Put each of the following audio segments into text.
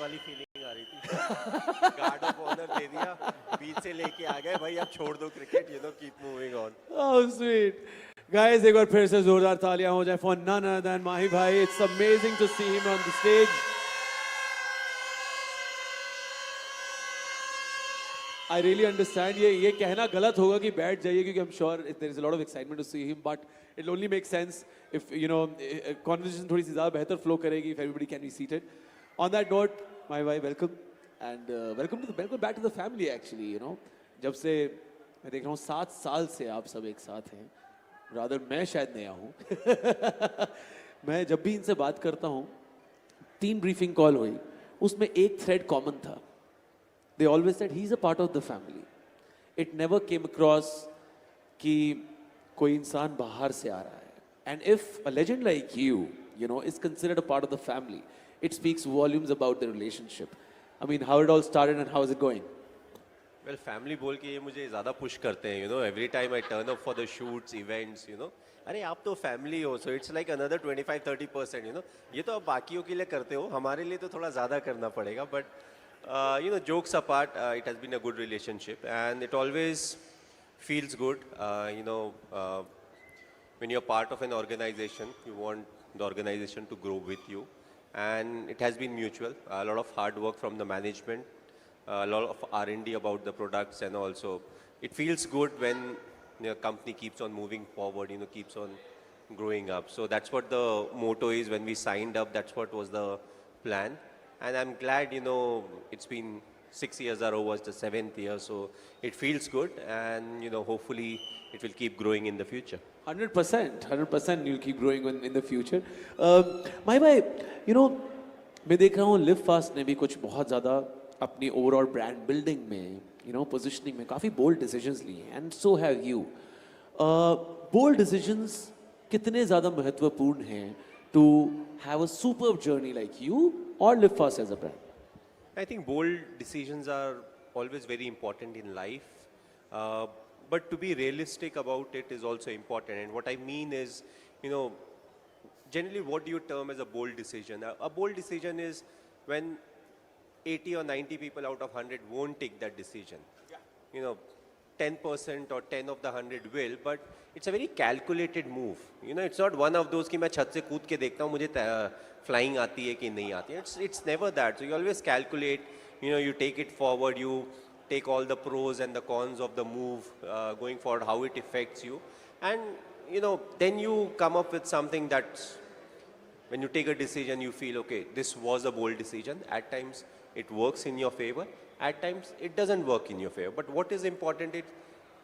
वाली फीलिंग आ रही थी। गार्ड ऑफ ऑनर दे दिया, बीच से लेके आ गए भाई, अब छोड़ दो cricket, keep moving on. Oh, sweet. Guys, एक बार फिर से जोरदार तालियां हो जाए for none other than माही भाई. It's amazing to see him on the stage. I really understand. ये कहना गलत होगा कि बैठ जाइए क्योंकि I'm sure there is a lot of excitement to see him, but it'll only make sense if conversation थोड़ी सी ज़्यादा बेहतर flow करेगी if everybody can be seated. On that note, माही भाई, welcome and welcome back to the family actually. जब से मैं देख रहा हूँ 7 साल से आप सब एक साथ हैं. रादर मैं शायद नया हूँ. मैं जब भी इनसे बात करता हूँ 3 ब्रीफिंग कॉल हुई, उसमें एक थ्रेड कॉमन था. They always said he's a part of the family. It never came across कि कोई इंसान बाहर से आ रहा है. And if a legend like you, is considered a part of the family, it speaks volumes about the relationship. I mean, how it all started and how is it going? Well, family बोल के ये मुझे ज़्यादा push करते हैं, every time I turn up for the shoots, events, अरे आप तो फैमिली हो, so it's like another 25-30%, ये तो आप बाकियों के लिए करते हो, हमारे लिए तो थोड़ा ज़्यादा करना पड़ेगा, but jokes apart, it has been a good relationship and it always feels good, when you're part of an organization, you want the organization to grow with you, and it has been mutual. A lot of hard work from the management, a lot of R&D about the products, and also it feels good when your company keeps on moving forward, keeps on growing up. So that's what the motto is. When we signed up, that's what was the plan. And I'm glad, it's been 6 years are over, it's the 7th year, so it feels good, and hopefully it will keep growing in the future. 100% you'll keep growing in the future. माही भाई, मैं देख रहा हूँ live fast ने भी कुछ बहुत ज़्यादा अपनी ओवरऑल ब्रांड बिल्डिंग में, पोजिशनिंग में काफ़ी बोल्ड डिसीजंस लिए हैं, and so have you. Bold decisions कितने ज़्यादा महत्वपूर्ण हैं to have a superb journey like you or live fast as a brand? I think bold decisions are always very important in life, but to be realistic about it is also important. And what I mean is, generally what do you term as a bold decision? A bold decision is when 80 or 90 people out of 100 won't take that decision. Yeah. 10% or 10 of the 100 will, but it's a very calculated move. It's not one of those कि मैं छत से कूद के देखता हूँ मुझे flying आती है कि नहीं आती है. It's never that. So you always calculate. You take it forward. You take all the pros and the cons of the move going forward, how it affects you, and then you come up with something that when you take a decision, you feel okay. This was a bold decision. At times it works in your favor. At times it doesn't work in your favor. But what is important is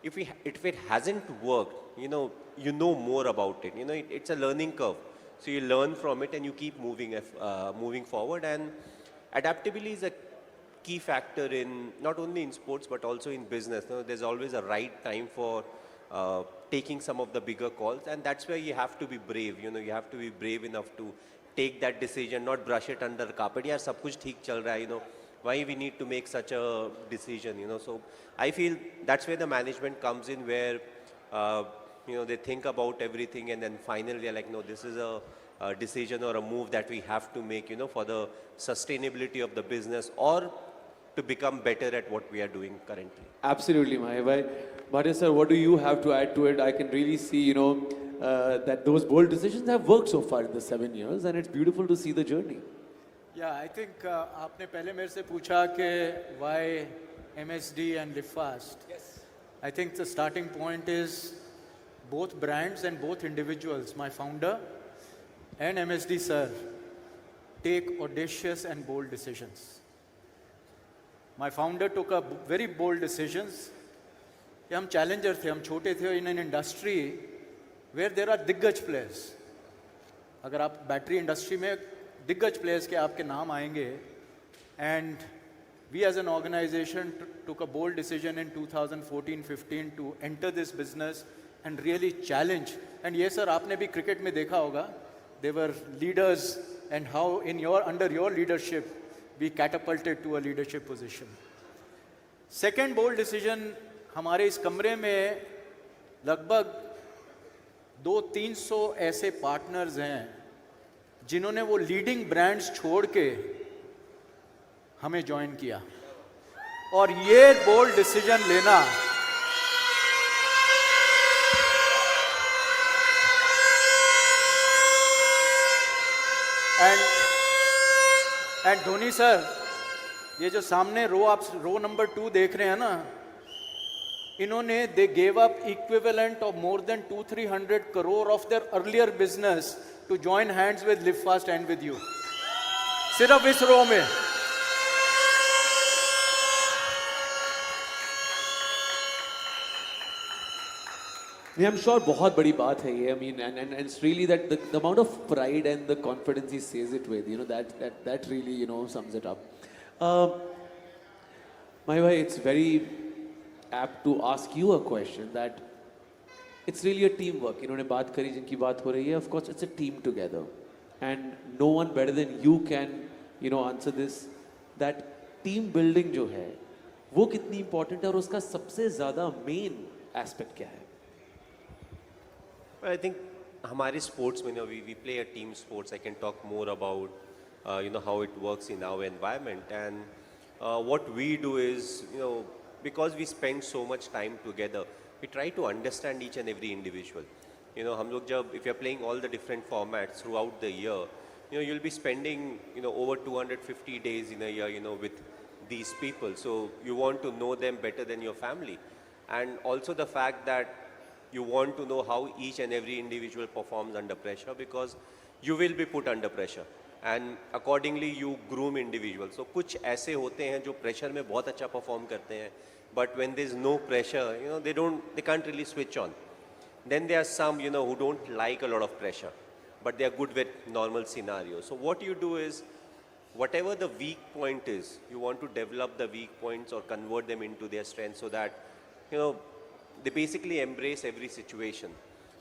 if it hasn't worked, you know more about it. It's a learning curve. So you learn from it and you keep moving forward. And adaptability is a key factor in not only in sports but also in business. There's always a right time for taking some of the bigger calls, and that's where you have to be brave. You have to be brave enough to take that decision, not brush it under the carpet. Yeah, सब कुछ ठीक चल रहा है. Why we need to make such a decision, So I feel that's where the management comes in, where, they think about everything and then finally they're like, no, this is a decision or a move that we have to make, for the sustainability of the business or to become better at what we are doing currently. Absolutely, Mahi bhai. Bhatia sir, what do you have to add to it? I can really see, that those bold decisions have worked so far in the 7 years, and it's beautiful to see the journey. Yeah, I think आपने पहले मेरे से पूछा कि why MSD and Live Fast. Yes. I think the starting point is both brands and both individuals, my founder and MSD sir, take audacious and bold decisions. My founder took a very bold decisions. कि हम challenger थे, हम छोटे थे in an industry where there are दिग्गज players. अगर आप battery industry में दिग्गज प्लेयर्स के आपके नाम आएंगे, and we as an organisation took a bold decision in 2014-15 to enter this business and really challenge. And ये सर आपने भी क्रिकेट में देखा होगा, they were leaders and how in your under your leadership we catapulted to a leadership position. Second bold decision, हमारे इस कमरे में लगभग 200-300 ऐसे पार्टनर्स हैं जिन्होंने वो लीडिंग ब्रांड्स छोड़ के हमें ज्वाइन किया। और ये बोल्ड डिसीजन लेना एंड धोनी सर, ये जो सामने रो आप रो नंबर 2 देख रहे हैं ना, इन्होंने they gave up equivalent of more than 200-300 crore of their earlier business to join hands with live fast and with you, सिर्फ इस रो में। Yeah, I'm sure बहुत बड़ी बात है ये. I mean, and it's really that the amount of pride and the confidence he says it with, you know, that really, you know, sums it up. My way, it's very apt to ask you a question that it's really a teamwork. इन्होंने बात करी जिनकी बात हो रही है. Of course, it's a team together, and no one better than you can, you know, answer this. That team building जो है, वो कितनी important है और उसका सबसे ज़्यादा main aspect क्या है? I think हमारे sports में, you know, we play a team sports. I can talk more about you know, how it works in our environment, and what we do is, you know, because we spend so much time together, we try to understand each and every individual. You know, हम लोग जब if you're playing all the different formats throughout the year, you know, you'll be spending, you know, over 250 days in a year, you know, with these people. So you want to know them better than your family, and also the fact that you want to know how each and every individual performs under pressure, because you will be put under pressure and accordingly you groom individuals. So कुछ ऐसे होते हैं जो pressure में बहुत अच्छा perform करते हैं, but when there is no pressure, you know, they can't really switch on. Then there are some, you know, who don't like a lot of pressure, but they are good with normal scenarios. So what you do is, whatever the weak point is, you want to develop the weak points or convert them into their strengths, so that, you know, they basically embrace every situation.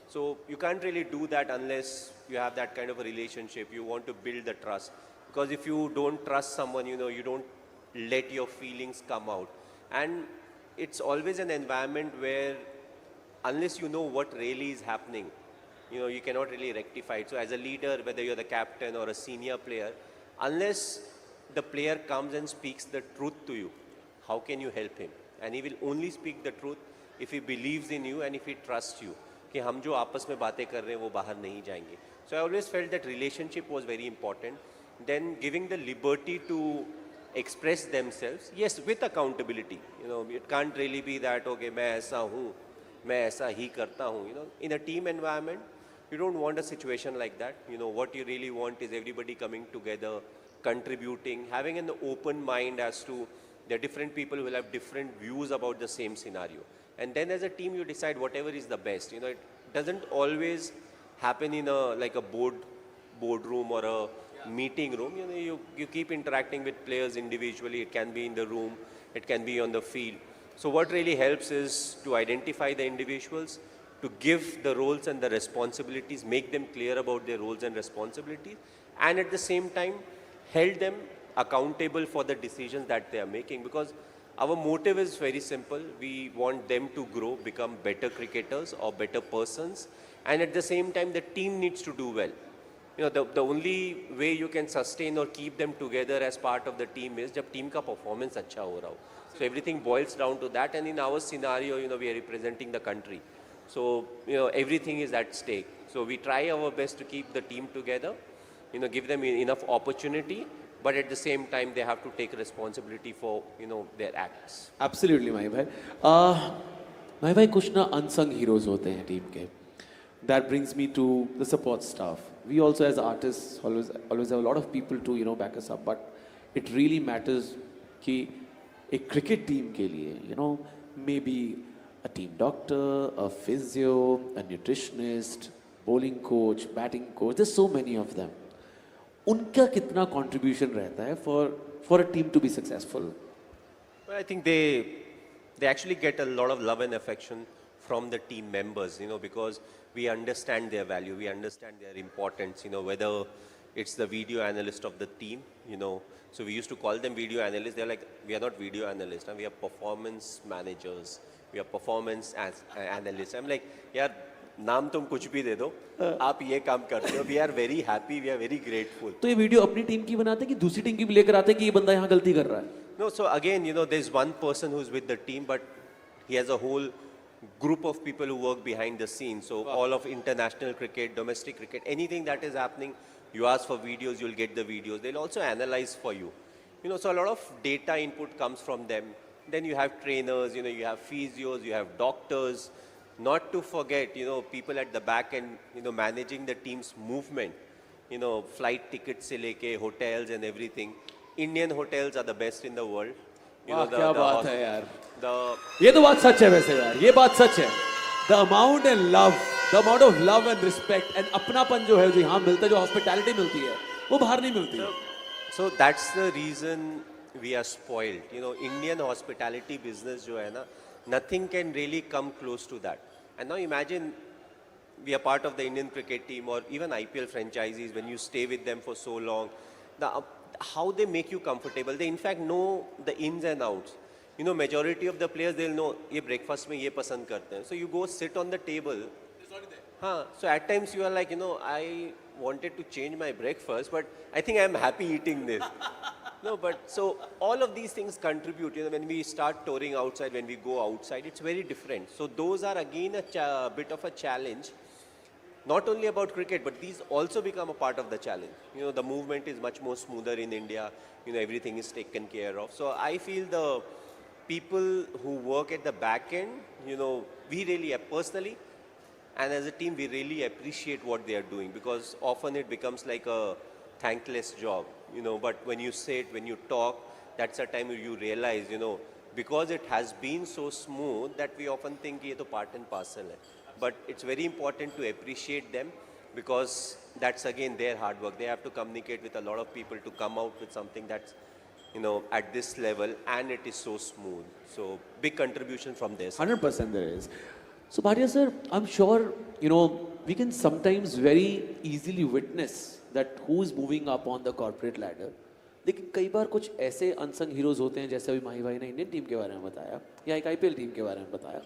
So you can't really do that unless you have that kind of a relationship. You want to build the trust, because if you don't trust someone, you know, you don't let your feelings come out. And it's always an environment where unless you know what really is happening, you know, you cannot really rectify it. So as a leader, whether you're the captain or a senior player, unless the player comes and speaks the truth to you, how can you help him? And he will only speak the truth if he believes in you and if he trusts you, कि हम जो आपस में बातें कर रहे हैं वो बाहर नहीं जाएंगे. So I always felt that relationship was very important. Then giving the liberty to express themselves, yes, with accountability. You know, it can't really be that, okay, मैं ऐसा हूँ, मैं ऐसा ही करता हूँ. You know, in a team environment, you don't want a situation like that. You know, what you really want is everybody coming together, contributing, having an open mind as to the different people who will have different views about the same scenario. And then as a team, you decide whatever is the best. You know, it doesn't always happen in a like a boardroom or a meeting room. You know, you keep interacting with players individually. It can be in the room, it can be on the field. So what really helps is to identify the individuals, to give the roles and the responsibilities, make them clear about their roles and responsibilities, and at the same time, hold them accountable for the decisions that they are making. Because our motive is very simple. We want them to grow, become better cricketers or better persons, and at the same time, the team needs to do well. You know, the only way you can sustain or keep them together as part of the team is जब team का performance अच्छा हो रहा हो. So everything boils down to that. And in our scenario, you know, we are representing the country. So, you know, everything is at stake. So we try our best to keep the team together, you know, give them enough opportunity, but at the same time, they have to take responsibility for, you know, their acts. Absolutely, my bhai. My bhai, कुछ ना unsung heroes होते हैं team के. That brings me to the support staff. We also, as artists, always have a lot of people to, you know, back us up. But it really matters कि एक cricket team के लिए, you know, maybe a team doctor, a physio, a nutritionist, bowling coach, batting coach. There's so many of them. उनका कितना contribution रहता है for a team to be successful? Well, I think they actually get a lot of love and affection from the team members, you know, because we understand their value, we understand their importance, you know, whether it's the video analyst of the team, you know. So we used to call them video analysts. They're like, we are not video analysts, and we are performance managers, we are performance analysts. I'm like, yeah, नाम तुम कुछ भी दे दो, आप ये काम करते हो, we are very happy, we are very grateful. तो ये वीडियो अपनी टीम की बनाते हैं कि दूसरी टीम की भी लेकर आते हैं कि ये बंदा यहाँ गलती कर रहा है? No, so again, there's one person who's with the team, but he has a whole group of people who work behind the scenes. So all of international cricket, domestic cricket, anything that is happening, you ask for videos, you'll get the videos. They'll also analyze for you. So a lot of data input comes from them. Then you have trainers, you have physios, you have doctors. Not to forget, people at the back end, managing the team's movement. Flight tickets se leke, hotels and everything. Indian hotels are the best in the world. वाह, क्या बात है यार. The ये तो बात सच है वैसे यार, ये बात सच है. The amount and love, the amount of love and respect and अपनापन जो है, जो यहाँ मिलता है, जो हॉस्पिटैलिटी मिलती है, वो बाहर नहीं मिलती है. So that's the reason we are spoiled. Indian hospitality business जो है ना, nothing can really come close to that. And now imagine we are part of the Indian cricket team or even IPL franchisees. When you stay with them for so long, how they make you comfortable. They in fact know the ins and outs. Majority of the players, they'll know ये breakfast में ये पसंद करते हैं. So you go sit on the table. हाँ, so at times you are like, I wanted to change my breakfast, but I think I'm happy eating this. No, but so all of these things contribute. When we start touring outside, when we go outside, it's very different. So those are again a bit of a challenge. Not only about cricket, but these also become a part of the challenge. The movement is much more smoother in India. Everything is taken care of. So I feel the people who work at the back end, we really, personally, and as a team, we really appreciate what they are doing, because often it becomes like a thankless job, but when you sit, when you talk, that's the time you realize, because it has been so smooth that we often think ye to part and parcel hai. But it's very important to appreciate them, because that's again their hard work. They have to communicate with a lot of people to come out with something that's, at this level, and it is so smooth. So big contribution from this. 100% there is. So Bhatia sir, I'm sure, we can sometimes very easily witness that who is moving up on the corporate ladder. लेकिन कई बार कुछ ऐसे unsung heroes होते हैं, जैसे अभी माही भाई ने इंडियन टीम के बारे में बताया या एक आईपीएल टीम के बारे में बताया,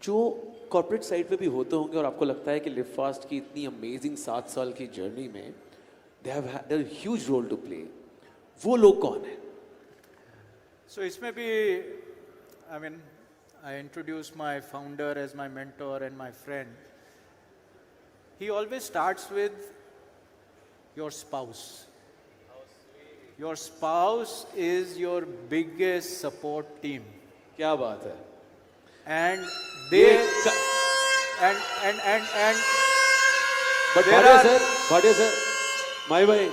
जो कॉर्पोरेट साइड पे भी होते होंगे और आपको लगता है कि लिव फास्ट की इतनी अमेजिंग 7 साल की जर्नी में they have huge role to play. वो लोग कौन है? So इसमें भी, I introduce my founder as my mentor and my friend. He always starts with your spouse. Your spouse is your biggest support team. क्या बात है. And they and but there Bhatia sir, Mahi भाई,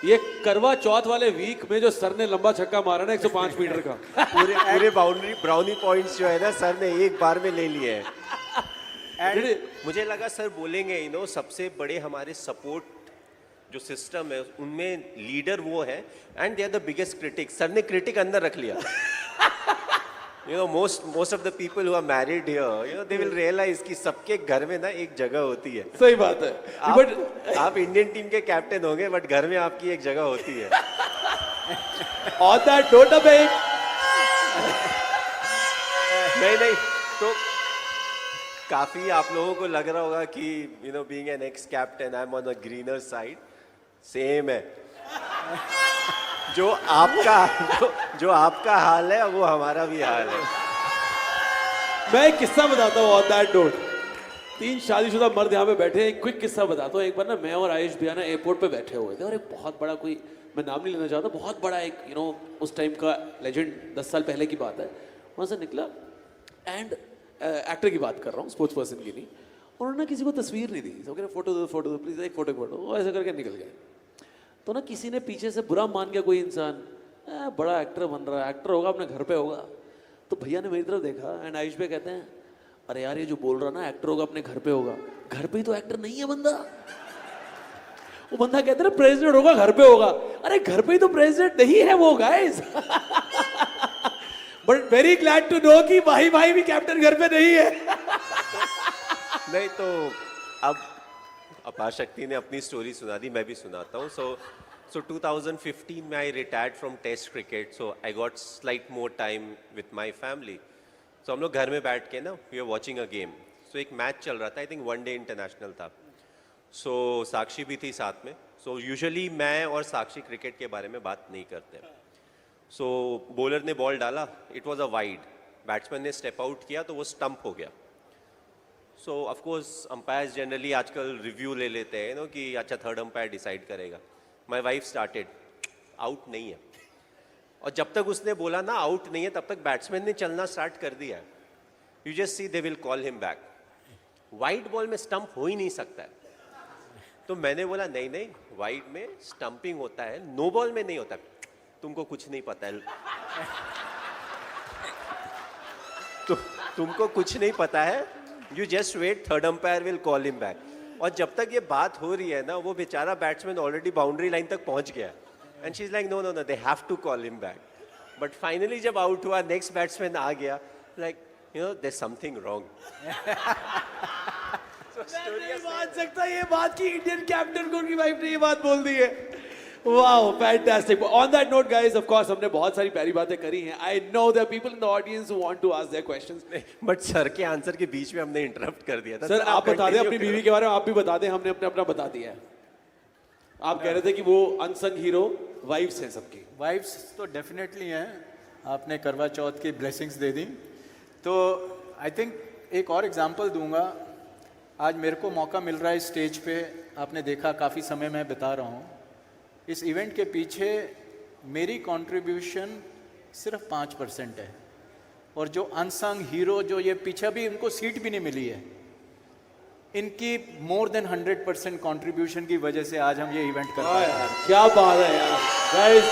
ये करवा चौथ वाले वीक में जो सर ने लंबा छक्का मारा ना 105 मीटर का, पूरे ब्राउनी पॉइंट्स जो है ना, सर ने एक बार में ले लिए हैं. and मुझे लगा सर बोलेंगे, सबसे बड़े हमारे सपोर्ट जो सिस्टम है उनमें लीडर वो है, and they are the biggest critic. Sir ने क्रिटिक अंदर रख लिया. most of the people who are married here, they will realize कि सबके घर में ना एक जगह होती है. सही बात है. बट आप इंडियन टीम के कैप्टन होंगे, बट घर में आपकी एक जगह होती है. ऑन दैट नोट पे नहीं तो काफी आप लोगों को लग रहा होगा कि being an x captain, I am on the greener side. Same है. जो आपका हाल है वो हमारा भी हाल है. मैं एक किस्सा बताता हूँ ऑन दैट नोट. 3 शादीशुदा मर्द यहाँ पे बैठे हैं. एक क्विक किस्सा बताता हूँ. एक बार ना मैं और आयुष भैया ना एयरपोर्ट पे बैठे हुए थे, और एक बहुत बड़ा, कोई मैं नाम नहीं लेना चाहता, बहुत बड़ा एक उस टाइम का लेजेंड, 10 साल पहले की बात है, वहाँ से निकला. एंड एक्टर की बात कर रहा हूँ, स्पोर्ट्स पर्सन की नहीं. उन्होंने ना किसी को तस्वीर नहीं दी. सब कह रहे फोटो दो प्लीज, एक फोटो वो ऐसे करके निकल गए. तो ना किसी ने पीछे से बुरा मान गया, कोई इंसान, बड़ा एक्टर बन रहा है, एक्टर होगा, अपने घर पे होगा. तो भैया ने मेरी तरफ देखा एंड आयुष भाई कहते हैं, अरे यार ये जो बोल रहा ना एक्टर होगा अपने घर पे होगा, घर पे ही तो एक्टर नहीं है बंदा. वो बंदा कहते हैं प्रेसिडेंट होगा घर पे होगा. अरे घर पे ही तो प्रेसिडेंट नहीं है वो guys. But very glad to know कि भाई भी कैप्टन घर पे नहीं है. नहीं तो अब अपार शक्ति ने अपनी स्टोरी सुना दी, मैं भी सुनाता हूँ. So 2015 में I retired from Test cricket, so I got slight more time with my family. सो हम लोग घर में बैठ के ना we are watching a game. So एक मैच चल रहा था, आई थिंक वनडे इंटरनेशनल था. सो साक्षी भी थी साथ में. सो यूजुअली मैं और साक्षी क्रिकेट के बारे में बात नहीं करते. सो बॉलर ने बॉल डाला, it was a wide. Batsman ने स्टेप आउट किया तो वो स्टंप हो गया. सो ऑफ कोर्स अंपायर्स जनरली आजकल रिव्यू ले लेते हैं नो कि अच्छा थर्ड अंपायर डिसाइड करेगा. माय वाइफ स्टार्टेड, आउट नहीं है. और जब तक उसने बोला ना आउट नहीं है तब तक बैट्समैन ने चलना स्टार्ट कर दिया है. You just see they will call him back. Wide ball में स्टंप हो ही नहीं सकता है. तो मैंने बोला नहीं नहीं, वाइड में स्टंपिंग होता है, नो बॉल में नहीं होता. तुमको कुछ नहीं पता है. तो तुमको कुछ नहीं पता है. You just wait, third umpire will call him back. और जब तक ये बात हो रही है ना, वो बेचारा बैट्समैन ऑलरेडी बाउंड्री लाइन तक पहुंच गया. And she is like no no no, they have to call him back. But finally जब आउट हुआ, नेक्स्ट बैट्समैन आ गया, like you know there something wrong. नहीं मान सकता ये बात की इंडियन कैप्टन को उनकी वाइफ ने ये बात बोल दी है. Wow, fantastic. On that note guys, of course हमने बहुत सारी प्यारी बातें करी हैं. I know there are people in the audience who want to ask their questions. But sir के आंसर के बीच में हमने इंटरप्ट कर दिया था. सर आप बता दें अपनी बीवी के बारे में. आप भी बता दें, हमने अपने अपना बता दिया है. आप कह रहे थे कि वो अनसंग हीरो वाइफ्स हैं सबकी. वाइफ्स तो डेफिनेटली हैं. आपने करवा चौथ की ब्लेसिंग्स दे दी. तो आई थिंक एक और एग्जांपल दूंगा. आज मेरे को मौका मिल रहा है इस स्टेज पे. आपने देखा काफ़ी समय मैं बिता रहा हूँ. इस इवेंट के पीछे मेरी कंट्रीब्यूशन सिर्फ 5% है. और जो अनसंग हीरो जो ये पीछे भी उनको सीट भी नहीं मिली है, इनकी मोर देन 100% कंट्रीब्यूशन की वजह से आज हम ये इवेंट कर रहे हैं. क्या बात है यार गाइस,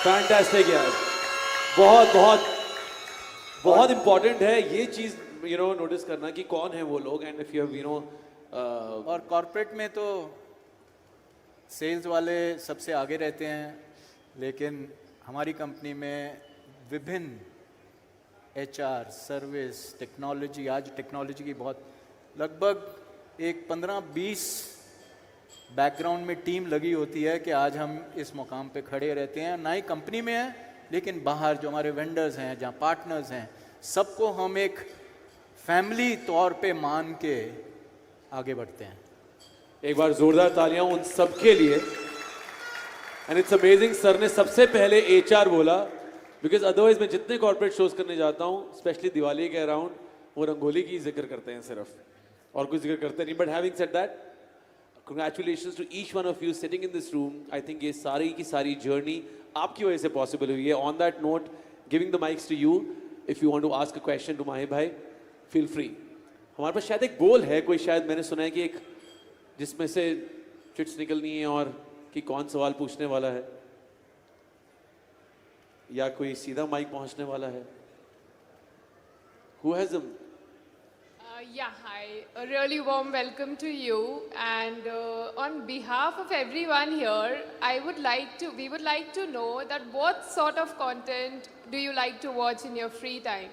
फैंटास्टिक यार. बहुत बहुत बहुत इंपॉर्टेंट है ये चीज यू नो नोटिस करना कि कौन है वो लोग. And if you have you know और कॉर्पोरेट में तो सेल्स वाले सबसे आगे रहते हैं, लेकिन हमारी कंपनी में विभिन्न HR, सर्विस, टेक्नोलॉजी, आज टेक्नोलॉजी की बहुत लगभग एक 15-20 बैकग्राउंड में टीम लगी होती है कि आज हम इस मुकाम पे खड़े रहते हैं. ना ही कंपनी में है, लेकिन बाहर जो हमारे वेंडर्स हैं, जहाँ पार्टनर्स हैं, सबको हम एक फैमिली तौर पे मान के आगे बढ़ते हैं. एक बार जोरदार तालियां उन सबके लिए. एंड इट्स अमेजिंग, सर ने सबसे पहले HR बोला, बिकॉज अदरवाइज मैं जितने कॉर्पोरेट शोज करने जाता हूँ, स्पेशली दिवाली के अराउंड, वो रंगोली की जिक्र करते हैं सिर्फ, और कुछ जिक्र करते नहीं. But having said that, congratulations to each one of you sitting in this room. I think ये सारी की सारी जर्नी आपकी वजह से पॉसिबल हुई है. On that note, giving the mics to you. If you want to ask a question to Mahi भाई, फील फ्री. हमारे पास शायद एक बोल है, कोई शायद मैंने सुना है कि एक जिसमें से चिट्स निकलनी है और कि कौन सवाल पूछने वाला है, या कोई सीधा माइक पहुंचने वाला है. Who has them? Yeah, hi. A really warm welcome to you. And on behalf of everyone here, we would like to know that what sort of content do you like to watch in your free time?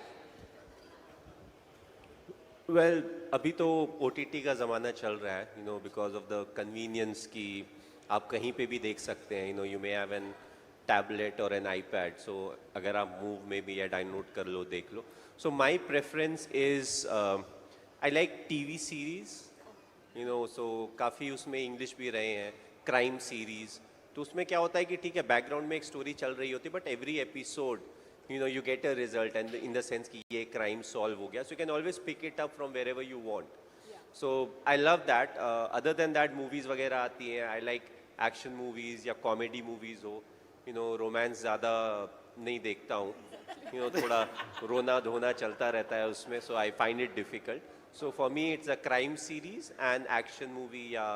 Well अभी तो OTT का ज़माना चल रहा है, you know, because of the convenience की आप कहीं पे भी देख सकते हैं. You know, you may have an tablet और एन iPad, सो अगर आप मूव में भी या डाउनलोड कर लो, देख लो. So my preference is I like TV series, you know. So काफ़ी उसमें इंग्लिश भी रहे हैं, क्राइम सीरीज़. तो उसमें क्या होता है कि ठीक है बैकग्राउंड में एक स्टोरी चल रही होती है, but every episode you know you get a result, and in the sense कि ये crime solve हो गया, so you can always pick it up from wherever you want. So I love that. Other than that, movies वगैरह आती हैं. I like action movies या comedy movies हो, you know, romance ज़्यादा नहीं देखता हूँ, you know, थोड़ा रोना धोना चलता रहता है उसमें, so I find it difficult. So for me it's a crime series and action movie या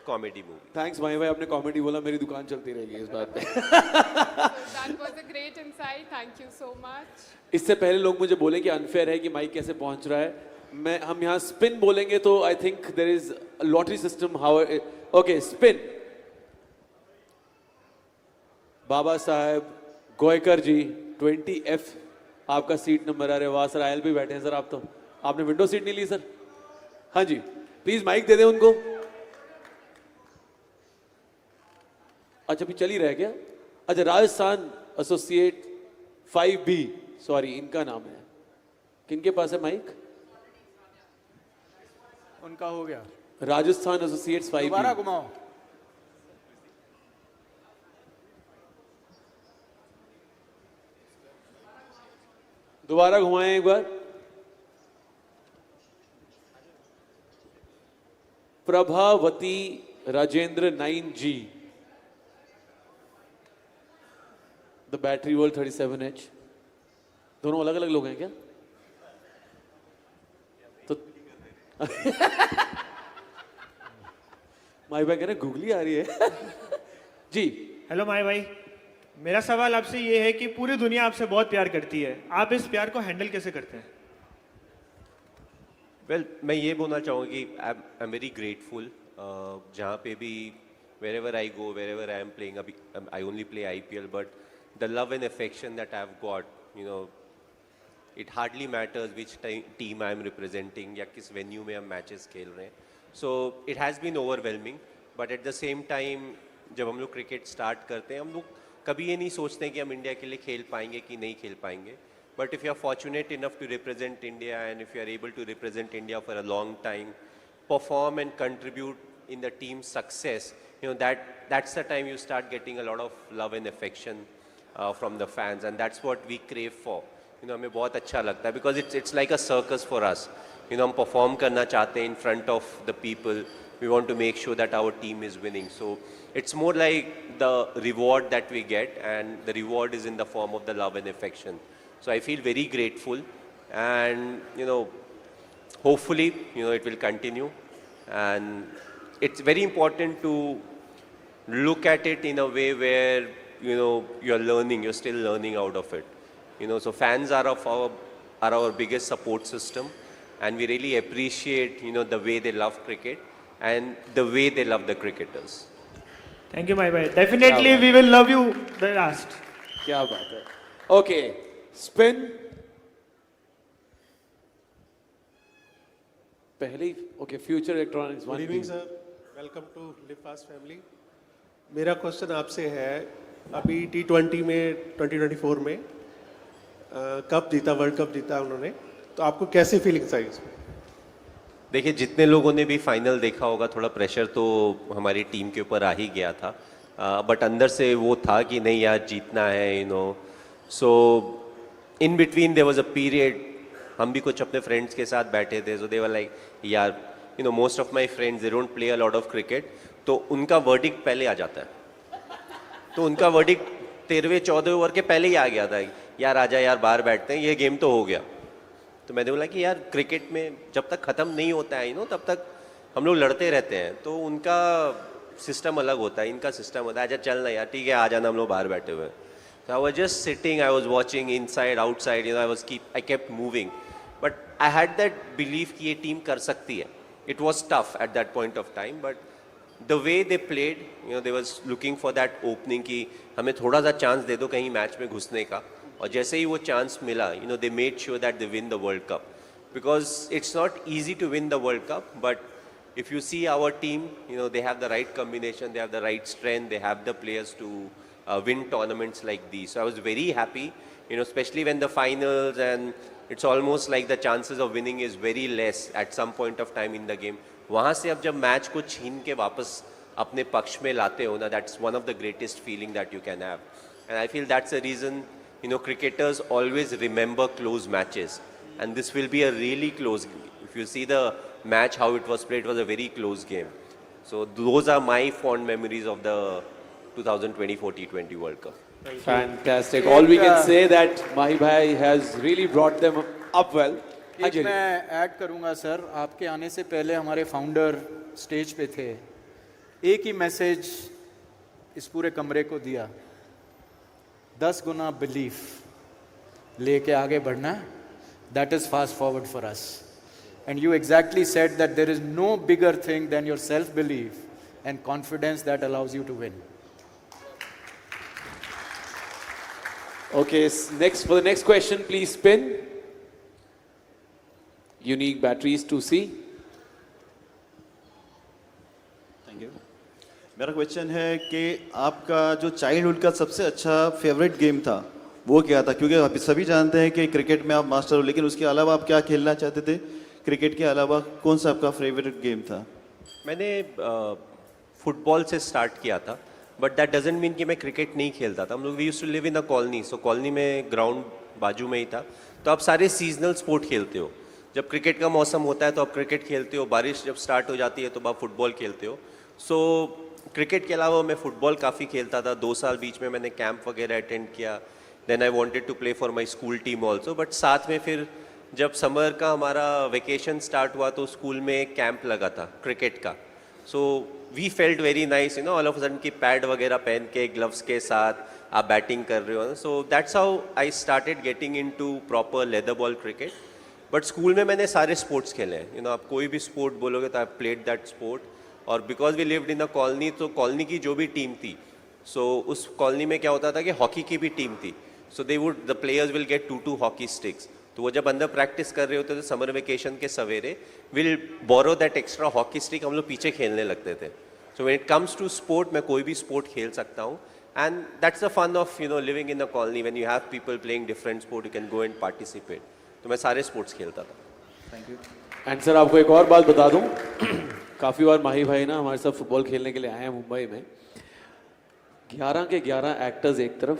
कॉमेडी मूवी. थैंक्स माही भाई, आपने कॉमेडी बोला, मेरी दुकान चलती रहेगी इस बात पे. So that was a great insight. Thank you so much. इससे पहले लोग मुझे बोले कि अनफेयर है कि माइक कैसे पहुंच रहा है. हम यहाँ स्पिन बोलेंगे तो I think there is lottery system. How okay, spin. Baba Saheb Goykar ji 20F आपका सीट नंबर. अरे वाह सर, आयल भी बैठे हैं सर. आप तो आपने विंडो सीट नहीं ली सर. हाँ जी, प्लीज माइक दे दें उनको. अच्छा, अभी चल ही रहा है क्या? अच्छा, राजस्थान एसोसिएट 5B, सॉरी इनका नाम है. किनके पास है माइक? उनका हो गया, राजस्थान एसोसिएट्स 5B. दोबारा घुमाओ. दोबारा घुमाएं एक बार. Prabhavati Rajendra 9G. The battery world 37H. दोनों अलग अलग लोग हैं क्या? तो माई भाई कह रहे गूगली आ रही है. जी. हेलो माई भाई, मेरा सवाल आपसे ये है कि पूरी दुनिया आपसे बहुत प्यार करती है, आप इस प्यार को हैंडल कैसे करते हैं? वेल मैं ये बोलना चाहूँगा कि आई एम वेरी ग्रेटफुल. जहाँ पे भी wherever I go, wherever I am playing, अभी I only play IPL, but the love and affection that I've got, you know, it hardly matters which team I am representing या किस venue में हम matches खेल रहे हैं. So it has been overwhelming, but at the same time जब हम लोग क्रिकेट स्टार्ट करते हैं हम लोग कभी ये नहीं सोचते कि हम इंडिया के लिए खेल पाएंगे कि नहीं खेल पाएंगे. But if you are fortunate enough to represent India and if you are able to represent India for a long time, perform and contribute in the team's success, you know, that's the time you start getting a lot of love and affection from the fans, and that's what we crave for. You know, हमें बहुत अच्छा लगता है because it's like a circus for us. You know, हम perform करना चाहते हैं in front of the people. We want to make sure that our team is winning. So it's more like the reward that we get, and the reward is in the form of the love and affection. So I feel very grateful, and you know, hopefully, you know, it will continue. And it's very important to look at it in a way where, you know, you're learning, you're still learning out of it. You know, so fans are our biggest support system, and we really appreciate, you know, the way they love cricket and the way they love the cricketers. Thank you my भाई, definitely we will love you the last. क्या बात है. Okay, spin. पहले ही okay. Future electronics. Good evening sir, welcome to live fast family. मेरा question आपसे है, अभी T20 में 2024 में कप जीता, वर्ल्ड कप जीता उन्होंने, तो आपको कैसी फीलिंग्स आई इसमें? देखिए, जितने लोगों ने भी फाइनल देखा होगा, थोड़ा प्रेशर तो हमारी टीम के ऊपर आ ही गया था, बट अंदर से वो था कि नहीं यार जीतना है, you know. So in between their was a period, हम भी कुछ अपने फ्रेंड्स के साथ बैठे थे, सो दे वर लाइक यार, you know, most of my friends they don't play a lot of cricket, तो उनका वर्डिक्ट पहले आ जाता है. तो उनका वर्डिक्ट 13वें 14वें ओवर के पहले ही आ गया था, यार आजा यार बाहर बैठते हैं, ये गेम तो हो गया. तो मैंने बोला कि यार क्रिकेट में जब तक ख़त्म नहीं होता है, यू नो, तब तक हम लोग लड़ते रहते हैं. तो उनका सिस्टम अलग होता है, इनका सिस्टम होता है आजा चलना यार, ठीक है आ जाना, हम लोग बाहर बैठे हुए. So I was just sitting, I was watching inside, outside, you know, I kept moving. But I had that belief कि ये टीम कर सकती है. It was tough at that point of time, but the way they played, you know, they was looking for that opening कि हमें थोड़ा सा chance दे दो कहीं मैच में घुसने का. और जैसे ही वो चांस मिला, you know, they made sure that they win the World Cup. Because it's not easy to win the World Cup, but if you see our team, you know, they have the right combination, they have the right strength, they have the players to win tournaments like these. So I was very happy, you know, especially when the finals, and it's almost like the chances of winning is very less at some point of time in the game. वहाँ से अब जब match को छीन के वापस अपने पक्ष में लाते हो ना, that's one of the greatest feeling that you can have. And I feel that's the reason, you know, cricketers always remember close matches. And this will be a really close, if you see the match, how it was played, it was a very close game. So those are my fond memories of the 2024 T20 World Cup. Fantastic. All we can say that Mahi Bhai has really brought them up well. एक मैं add करूंगा sir, आपके आने से पहले हमारे founder stage पे थे, एक ही मैसेज इस पूरे कमरे को दिया, 10 गुना बिलीफ लेके आगे बढ़ना, that is fast forward for us. And you exactly said that there is no bigger thing than your self belief and confidence that allows you to win. Okay, next for the next question, please spin. Unique batteries 2C. Thank you. मेरा question है कि आपका जो childhood का सबसे अच्छा favourite game था वो क्या था? क्योंकि आप सभी जानते हैं कि क्रिकेट में आप मास्टर हो, लेकिन उसके अलावा आप क्या खेलना चाहते थे? क्रिकेट के अलावा कौन सा आपका फेवरेट गेम था? मैंने फुटबॉल से स्टार्ट किया था, बट दैट डजेंट मीन कि मैं क्रिकेट नहीं खेलता था। हम लोग we use to live in a colony, so colony में ग्राउंड बाजू में ही था, तो आप सारे सीजनल स्पोर्ट खेलते हो। जब क्रिकेट का मौसम होता है तो आप क्रिकेट खेलते हो, बारिश जब स्टार्ट हो जाती है तो आप फुटबॉल खेलते हो। सो क्रिकेट के अलावा मैं फुटबॉल काफ़ी खेलता था। 2 साल बीच में मैंने कैंप वगैरह अटेंड किया। Then I wanted to play for my school team also, but साथ में फिर जब समर का हमारा वेकेशन स्टार्ट हुआ तो स्कूल में एक कैंप लगा था क्रिकेट का। So we felt very nice, you know, all of a sudden की पैड वगैरह पहन के ग्लव्स के साथ आप बैटिंग कर रहे हो। So that's how I started getting into proper leather ball cricket. But school में मैंने सारे स्पोर्ट्स खेले हैं, यू नो, आप कोई भी स्पोर्ट बोलोगे तो आई प्लेड दैट स्पोर्ट। और because we lived in a colony, तो कॉलोनी की जो भी टीम थी, सो उस कॉलोनी में क्या होता था कि हॉकी की भी टीम थी। So they would, the players will get 2 hockey sticks. तो वो जब अंदर प्रैक्टिस कर रहे होते थे समर वेकेशन के सवेरे, will borrow that extra hockey stick, हम लोग पीछे खेलने लगते थे। So when it comes to sport, मैं कोई भी स्पोर्ट खेल सकता हूँ। And that's the fun of, you know, living in a colony, when you have people playing different sport, you can go and participate. तो मैं सारे स्पोर्ट्स खेलता था। Thank you. एंड सर आपको एक और बात बता दूं, काफ़ी बार माही भाई ना हमारे साथ फुटबॉल खेलने के लिए आए हैं मुंबई में। 11 के 11 एक्टर्स एक तरफ,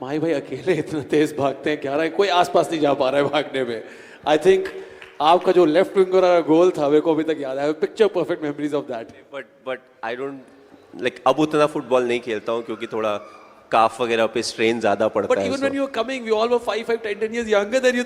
माही भाई अकेले इतना तेज भागते हैं, 11 कोई आसपास नहीं जा पा रहा है भागने में। आई थिंक आपका जो लेफ्ट विंगर का गोल था मेरे को अभी तक याद है, picture perfect memories of that. But I don't like, अब उतना फुटबॉल नहीं खेलता हूँ क्योंकि थोड़ा काफ वगैरह पे स्ट्रेन ज़्यादा पड़ता बट है। Even so- when you were coming we all were 5, 10 years younger than you.